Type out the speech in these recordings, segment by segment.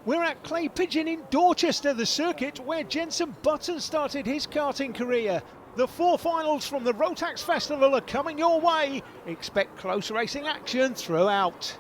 We're at Clay Pigeon in Dorchester, the circuit where Jenson Button started his karting career. The 4 finals from the Rotax Festival are coming your way. Expect close racing action throughout.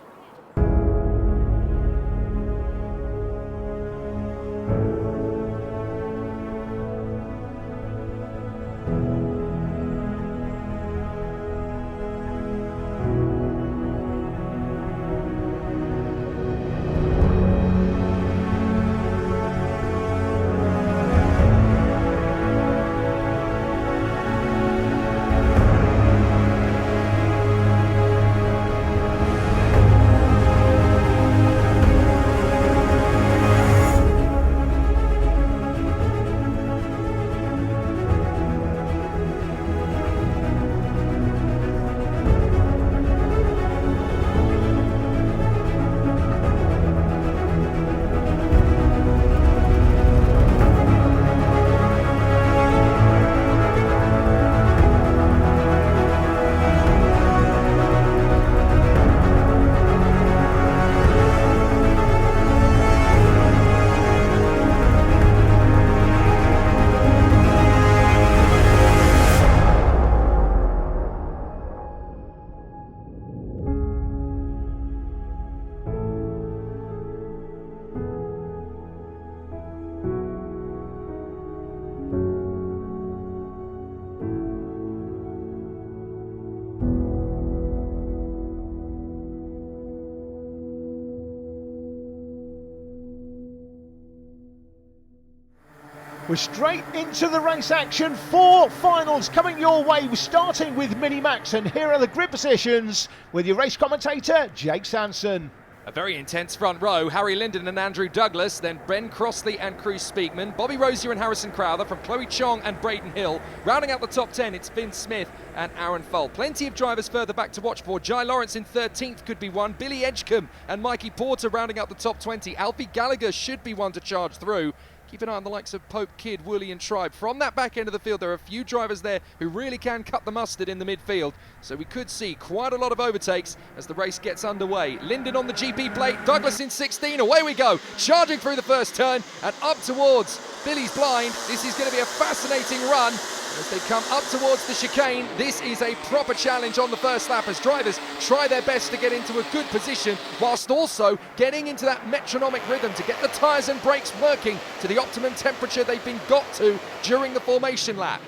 We're straight into the race action. 4 finals coming your way, starting with Minimax, and here are the grid positions with your race commentator, Jake Sanson. A very intense front row, Harry Linden and Andrew Douglas, then Ben Crossley and Cruz Speakman, Bobby Rosier and Harrison Crowther, from Chloe Chong and Braden Hill. Rounding out the top 10, it's Finn Smith and Aaron Folt. Plenty of drivers further back to watch for. Jai Lawrence in 13th could be one. Billy Edgecombe and Mikey Porter rounding out the top 20. Alfie Gallagher should be one to charge through. Keep an eye on the likes of Pope, Kidd, Woolley and Tribe. From that back end of the field, there are a few drivers there who really can cut the mustard in the midfield. So we could see quite a lot of overtakes as the race gets underway. Linden on the GP plate, Douglas in 16, away we go. Charging through the first turn and up towards Billy's Blind. This is going to be a fascinating run. As they come up towards the chicane, this is a proper challenge on the first lap as drivers try their best to get into a good position whilst also getting into that metronomic rhythm to get the tyres and brakes working to the optimum temperature they've been got to during the formation lap.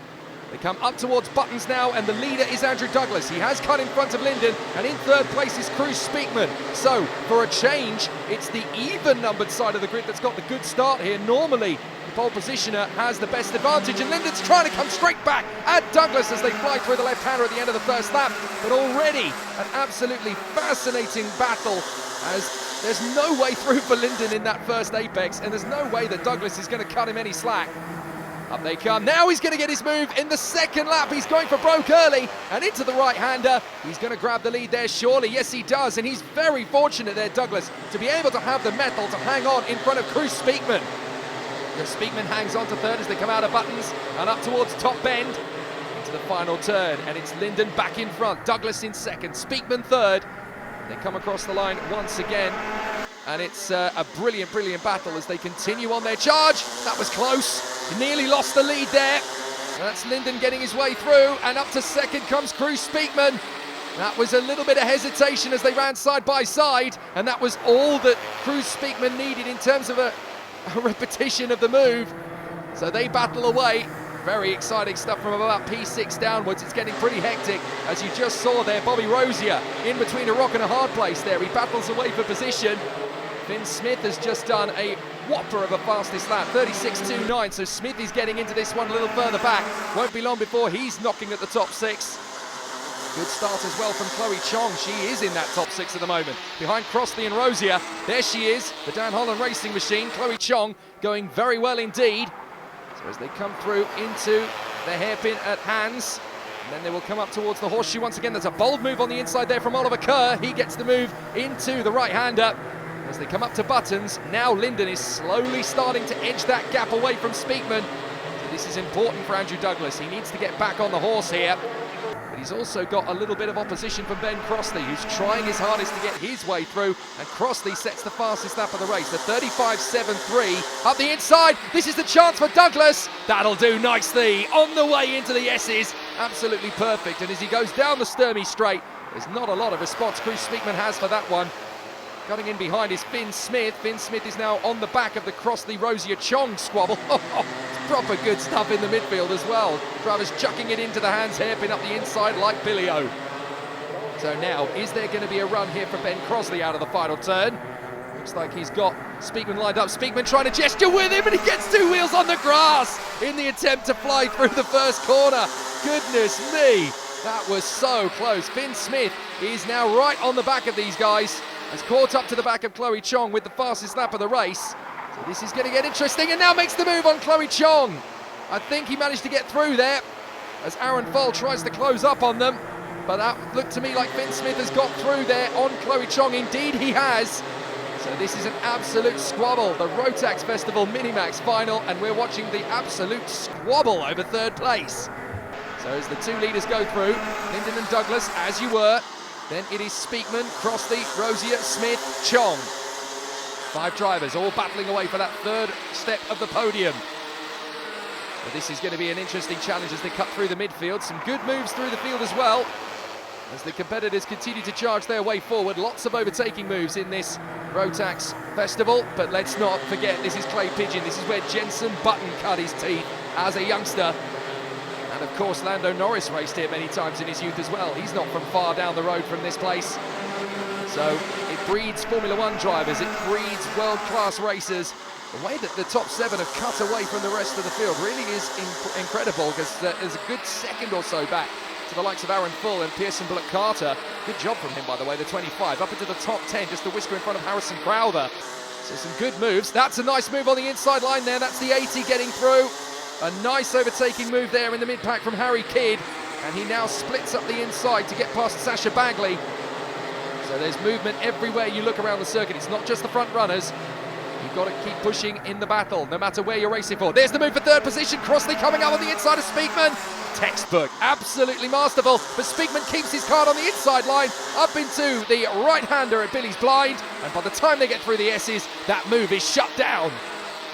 They come up towards Buttons now, and the leader is Andrew Douglas. He has cut in front of Linden, and in third place is Cruz Speakman. So, for a change, it's the even-numbered side of the grid that's got the good start here. Normally, the pole positioner has the best advantage, and Linden's trying to come straight back at Douglas as they fly through the left-hander at the end of the first lap. But already, an absolutely fascinating battle, as there's no way through for Linden in that first apex, and there's no way that Douglas is going to cut him any slack. Up they come. Now he's going to get his move in the second lap. He's going for broke early and into the right-hander. He's going to grab the lead there, surely. Yes, he does. And he's very fortunate there, Douglas, to be able to have the mettle to hang on in front of Cruz Speakman. Speakman hangs on to third as they come out of Buttons and up towards Top Bend into the final turn. And it's Linden back in front. Douglas in second. Speakman third. They come across the line once again. And it's a brilliant, brilliant battle as they continue on their charge. That was close. He nearly lost the lead there. That's Linden getting his way through, and up to second comes Cruz Speakman. That was a little bit of hesitation as they ran side by side, and that was all that Cruz Speakman needed in terms of a repetition of the move. So they battle away. Very exciting stuff from about P6 downwards. It's getting pretty hectic, as you just saw there. Bobby Rosier in between a rock and a hard place there. He battles away for position. Finn Smith has just done a whopper of a fastest lap, 36.29, so Smith is getting into this one a little further back. Won't be long before he's knocking at the top 6. Good start as well from Chloe Chong. She is in that top 6 at the moment. Behind Crossley and Rosier, there she is, the Dan Holland racing machine. Chloe Chong going very well indeed. So as they come through into the hairpin at Hans, and then they will come up towards the horseshoe once again. There's a bold move on the inside there from Oliver Kerr. He gets the move into the right-hander. As they come up to Buttons, now Linden is slowly starting to edge that gap away from Speakman. So this is important for Andrew Douglas. He needs to get back on the horse here. but he's also got a little bit of opposition from Ben Crossley, who's trying his hardest to get his way through, and Crossley sets the fastest lap of the race, the 35.73 up the inside. This is the chance for Douglas. That'll do nicely on the way into the S's. Absolutely perfect, and as he goes down the Sturmey straight, there's not a lot of response Cruz Speakman has for that one. Cutting in behind is Finn Smith. Finn Smith is now on the back of the Crossley-Rosier Chong squabble. Proper good stuff in the midfield as well. Drivers chucking it into the hands, hairpin up the inside like Billy-O. So now, is there going to be a run here for Ben Crossley out of the final turn? Looks like he's got Speakman lined up. Speakman trying to gesture with him, and he gets two wheels on the grass in the attempt to fly through the first corner. Goodness me, that was so close. Finn Smith is now right on the back of these guys. Has caught up to the back of Chloe Chong with the fastest lap of the race. So this is going to get interesting, and now makes the move on Chloe Chong. I think he managed to get through there as Aaron Foll tries to close up on them. But that looked to me like Finn Smith has got through there on Chloe Chong. Indeed he has. So this is an absolute squabble. The Rotax Festival Minimax Final, and we're watching the absolute squabble over third place. So as the two leaders go through, Linden and Douglas, as you were, then it is Speakman, Crossley, Rosier, Smith, Chong. 5 drivers all battling away for that third step of the podium. But this is going to be an interesting challenge as they cut through the midfield. Some good moves through the field as well, as the competitors continue to charge their way forward. Lots of overtaking moves in this Rotax Festival, but let's not forget this is Clay Pigeon. This is where Jenson Button cut his teeth as a youngster. And of course Lando Norris raced here many times in his youth as well. He's not from far down the road from this place. So it breeds Formula One drivers, it breeds world-class racers. The way that the top 7 have cut away from the rest of the field really is incredible, because there's a good second or so back to the likes of Aaron Full and Pearson Bullock Carter. Good job from him, by the way, the 25, up into the top 10, just a whisker in front of Harrison Crowther. So some good moves. That's a nice move on the inside line there. That's the 80 getting through. A nice overtaking move there in the mid-pack from Harry Kidd, and he now splits up the inside to get past Sasha Bagley. So there's movement everywhere you look around the circuit. It's not just the front runners. You've got to keep pushing in the battle, no matter where you're racing for. There's the move for third position. Crossley coming up on the inside of Speakman. Textbook, absolutely masterful. But Speakman keeps his card on the inside line, up into the right-hander at Billy's blind. And by the time they get through the S's, that move is shut down.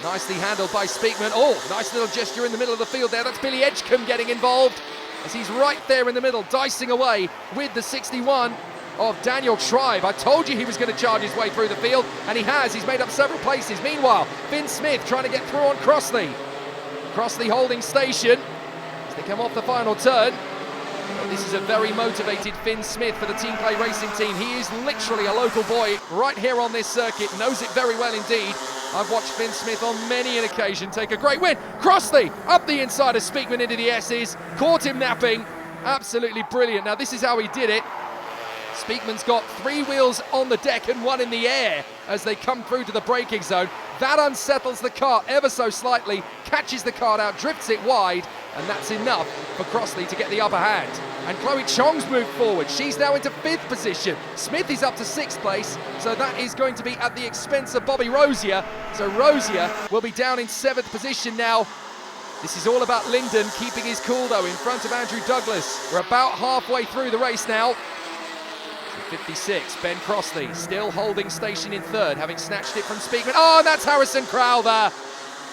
Nicely handled by Speakman. Oh, nice little gesture in the middle of the field there. That's Billy Edgecombe getting involved, as he's right there in the middle, dicing away with the 61 of Daniel Tribe. I told you he was going to charge his way through the field, and he has. He's made up several places. Meanwhile, Finn Smith trying to get through on Crossley. Crossley holding station as they come off the final turn. But this is a very motivated Finn Smith for the Team Play Racing team. He is literally a local boy right here on this circuit, knows it very well indeed. I've watched Finn Smith on many an occasion take a great win. Crossley up the inside of Speakman into the S's, caught him napping. Absolutely brilliant. Now this is how he did it. Speakman's got 3 wheels on the deck and 1 in the air as they come through to the braking zone. That unsettles the car ever so slightly, catches the car out, drifts it wide, and that's enough for Crossley to get the upper hand. And Chloe Chong's moved forward. She's now into 5th position. Smith is up to 6th place, so that is going to be at the expense of Bobby Rosier. So Rosier will be down in 7th position now. This is all about Linden keeping his cool though in front of Andrew Douglas. We're about halfway through the race now. 56, Ben Crossley still holding station in 3rd, having snatched it from Speakman. Oh, and that's Harrison Crowther.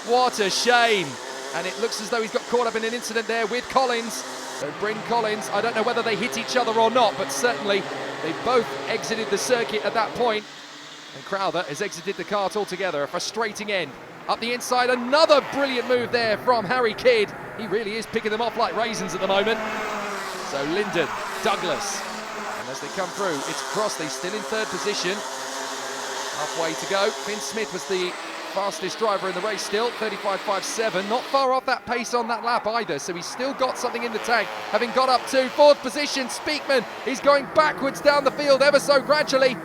What a shame. And it looks as though he's got caught up in an incident there with Collins. So Bryn Collins, I don't know whether they hit each other or not, but certainly they both exited the circuit at that point. And Crowther has exited the kart altogether. A frustrating end. Up the inside, another brilliant move there from Harry Kidd. He really is picking them off like raisins at the moment. So Linden, Douglas, and as they come through, it's Crossley still in 3rd position. Halfway to go. Finn Smith was the fastest driver in the race still, 35.57. Not far off that pace on that lap either, so he's still got something in the tank, having got up to 4th position. Speakman is going backwards down the field ever so gradually.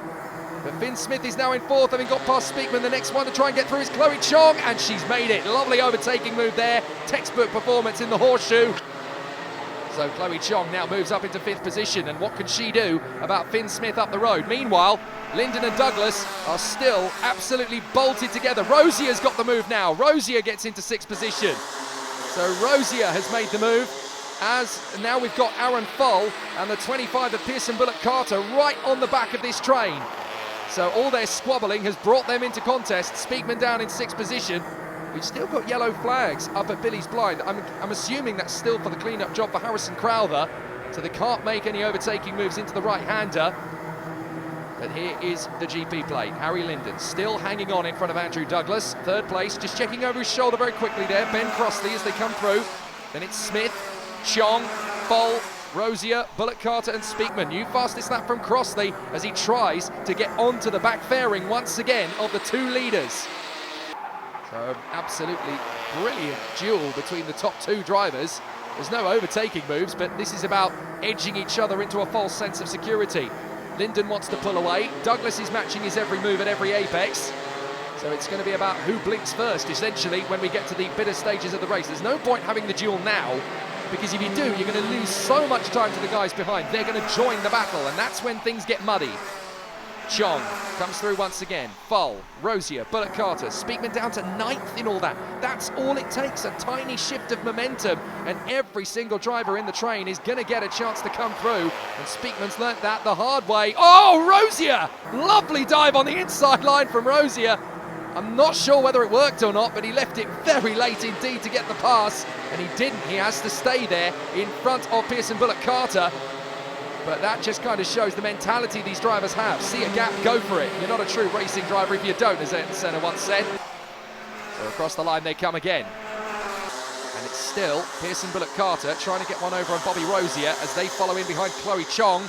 But Finn Smith is now in 4th, having got past Speakman. The next one to try and get through is Chloe Chong, and she's made it. Lovely overtaking move there. Textbook performance in the horseshoe. So Chloe Chong now moves up into 5th position, and what can she do about Finn Smith up the road? Meanwhile, Linden and Douglas are still absolutely bolted together. Rosier's got the move now. Rosier gets into 6th position. So Rosier has made the move, as now we've got Aaron Full and the 25 of Pearson Bullock Carter right on the back of this train. So all their squabbling has brought them into contest. Speakman down in 6th position. We've still got yellow flags up at Billy's blind. I'm assuming that's still for the clean-up job for Harrison Crowther, so they can't make any overtaking moves into the right-hander. But here is the GP plate. Harry Linden still hanging on in front of Andrew Douglas. 3rd place, just checking over his shoulder very quickly there. Ben Crossley as they come through. Then it's Smith, Chong, Foll, Rosier, Bullock Carter and Speakman. New fastest lap from Crossley as he tries to get onto the back fairing once again of the 2 leaders. So absolutely brilliant duel between the top 2 drivers. There's no overtaking moves, but this is about edging each other into a false sense of security. Linden wants to pull away. Douglas is matching his every move at every apex. So it's going to be about who blinks first, essentially, when we get to the bitter stages of the race. There's no point having the duel now, because if you do, you're going to lose so much time to the guys behind. They're going to join the battle, and that's when things get muddy. Chong comes through once again. Full, Rosier, Bullock Carter, Speakman down to 9th in all that. That's all it takes, a tiny shift of momentum, and every single driver in the train is going to get a chance to come through, and Speakman's learnt that the hard way. Oh, Rosier! Lovely dive on the inside line from Rosier. I'm not sure whether it worked or not, but he left it very late indeed to get the pass, and he didn't. He has to stay there in front of Pearson Bullock Carter. But that just kind of shows the mentality these drivers have. See a gap, go for it. You're not a true racing driver if you don't, as Ayrton Senna once said. So across the line they come again. And it's still Pearson Bullock Carter trying to get one over on Bobby Rosier as they follow in behind Chloe Chong.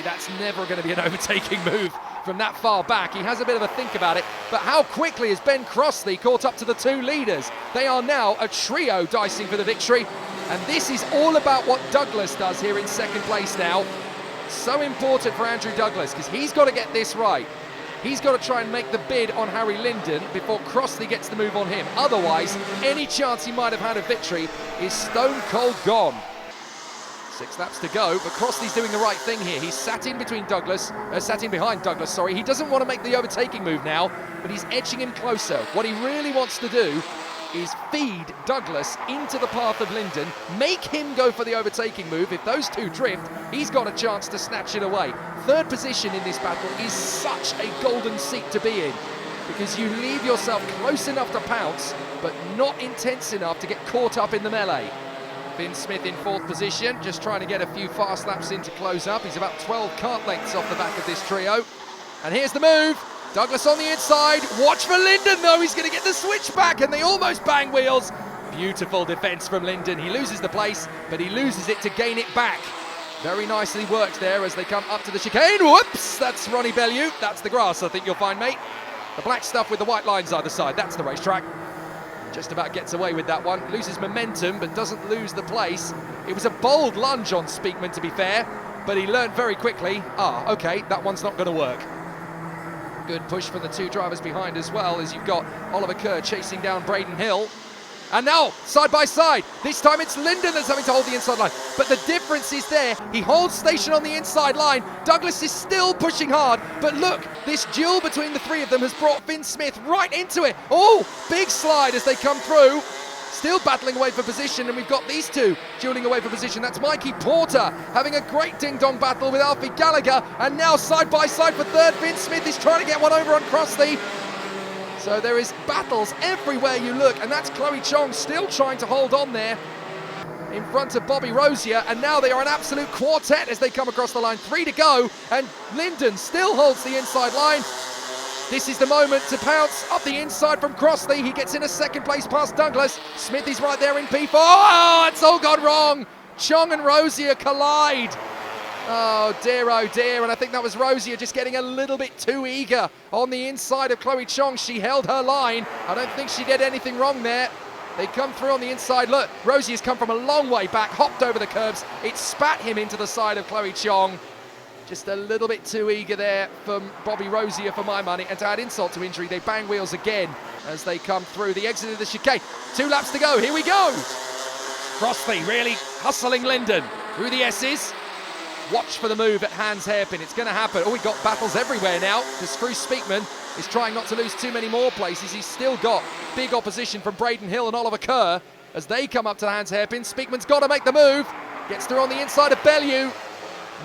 That's never going to be an overtaking move from that far back. He has a bit of a think about it, but how quickly has Ben Crossley caught up to the 2 leaders? They are now a trio dicing for the victory, and this is all about what Douglas does here in 2nd place now. So important for Andrew Douglas, because he's got to get this right. He's got to try and make the bid on Harry Linden before Crossley gets the move on him. Otherwise, any chance he might have had of victory is stone cold gone. 6 laps to go, but Crossley's doing the right thing here. He's sat in behind Douglas, sorry. He doesn't want to make the overtaking move now, but he's edging him closer. What he really wants to do is feed Douglas into the path of Linden, make him go for the overtaking move. If those 2 drift, he's got a chance to snatch it away. 3rd position in this battle is such a golden seat to be in, because you leave yourself close enough to pounce, but not intense enough to get caught up in the melee. Finn Smith in 4th position, just trying to get a few fast laps in to close up. He's about 12 kart lengths off the back of this trio. And here's the move. Douglas on the inside. Watch for Linden, though. He's going to get the switch back, and they almost bang wheels. Beautiful defence from Linden. He loses the place, but he loses it to gain it back. Very nicely worked there as they come up to the chicane. Whoops, that's Ronnie Bellew. That's the grass, I think you'll find, mate. The black stuff with the white lines either side. That's the racetrack. Just about gets away with that one. Loses momentum, but doesn't lose the place. It was a bold lunge on Speakman, to be fair, but he learned very quickly, okay, that one's not going to work. Good push from the 2 drivers behind as well, as you've got Oliver Kerr chasing down Braden Hill. And now, side by side, this time it's Linden that's having to hold the inside line. But the difference is there, he holds station on the inside line. Douglas is still pushing hard, but look, this duel between the 3 of them has brought Finn Smith right into it. Oh, big slide as they come through. Still battling away for position, and we've got these 2 dueling away for position. That's Mikey Porter having a great ding-dong battle with Alfie Gallagher, and now side by side for 3rd. Finn Smith is trying to get one over on Crossley. So there is battles everywhere you look, and that's Chloe Chong still trying to hold on there in front of Bobby Rosier, and now they are an absolute quartet as they come across the line. 3 to go, and Linden still holds the inside line. This is the moment to pounce up the inside from Crossley. He gets in a 2nd place past Douglas. Smith is right there in P4. Oh, it's all gone wrong. Chong and Rosier collide. Oh dear, and I think that was Rosier just getting a little bit too eager on the inside of Chloe Chong. She held her line. I don't think she did anything wrong there. They come through on the inside. Look, Rosier's come from a long way back, hopped over the curbs. It spat him into the side of Chloe Chong. Just a little bit too eager there from Bobby Rosier for my money. And to add insult to injury, they bang wheels again as they come through the exit of the chicane. 2 laps to go, here we go. Crossley really hustling Linden through the S's. Watch for the move at Hans Hairpin. It's going to happen. Oh, we've got battles everywhere now. Because Cruz Speakman is trying not to lose too many more places. He's still got big opposition from Braden Hill and Oliver Kerr. as they come up to the hands hairpin. Speakman's got to make the move. Gets through on the inside of Bellew.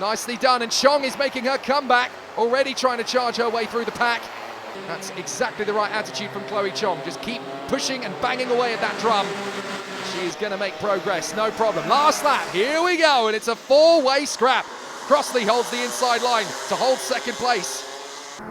Nicely done, and Chong is making her comeback, already trying to charge her way through the pack. That's exactly the right attitude from Chloe Chong. Just keep pushing and banging away at that drum. She is going to make progress, no problem. Last lap, here we go, and it's a four-way scrap. Crossley holds the inside line to hold second place.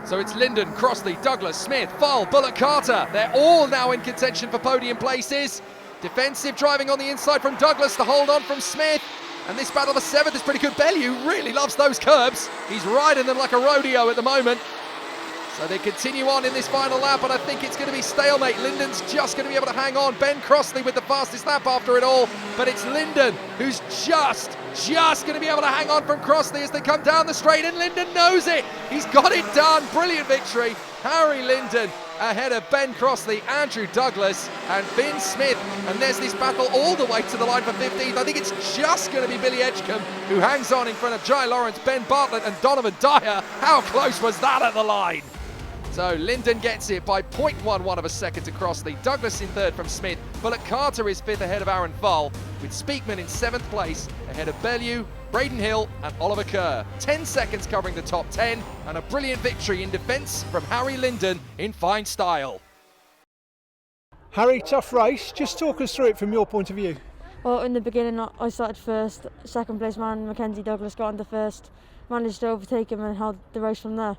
So it's Linden, Crossley, Douglas, Smith, Fowl, Bullock, Carter. They're all now in contention for podium places. Defensive driving on the inside from Douglas to hold on from Smith. And this battle for 7th is pretty good. Bellew really loves those curbs. He's riding them like a rodeo at the moment. So they continue on in this final lap, and I think it's going to be stalemate. Linden's just going to be able to hang on. Ben Crossley with the fastest lap after it all, but it's Linden who's just going to be able to hang on from Crossley as they come down the straight, and Linden knows it. He's got it done. Brilliant victory. Harry Linden ahead of Ben Crossley, Andrew Douglas and Finn Smith, and there's this battle all the way to the line for 15th. I think it's just going to be Billy Edgecombe who hangs on in front of Jai Lawrence, Ben Bartlett and Donovan Dyer. How close was that at the line? So Linden gets it by 0.11 of a second to Crossley. Douglas in 3rd from Smith. Bullock Carter is 5th ahead of Aaron Fowl, with Speakman in 7th place ahead of Bellew, Braden Hill and Oliver Kerr. 10 seconds covering the top 10, and a brilliant victory in defence from Harry Linden in fine style. Harry, tough race. Just talk us through it from your point of view. Well, in the beginning I started first. Second place man Mackenzie Douglas got into first. Managed to overtake him and held the race from there.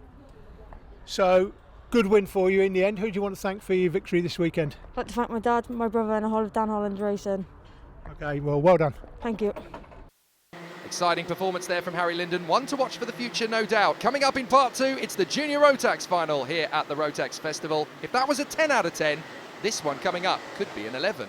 So, good win for you in the end. Who do you want to thank for your victory this weekend? I'd like to thank my dad, my brother and the whole of Dan Holland Racing. Okay, well done. Thank you. Exciting performance there from Harry Linden. One to watch for the future, no doubt. Coming up in part 2, it's the Junior Rotax Final here at the Rotax Festival. If that was a 10 out of 10, this one coming up could be an 11.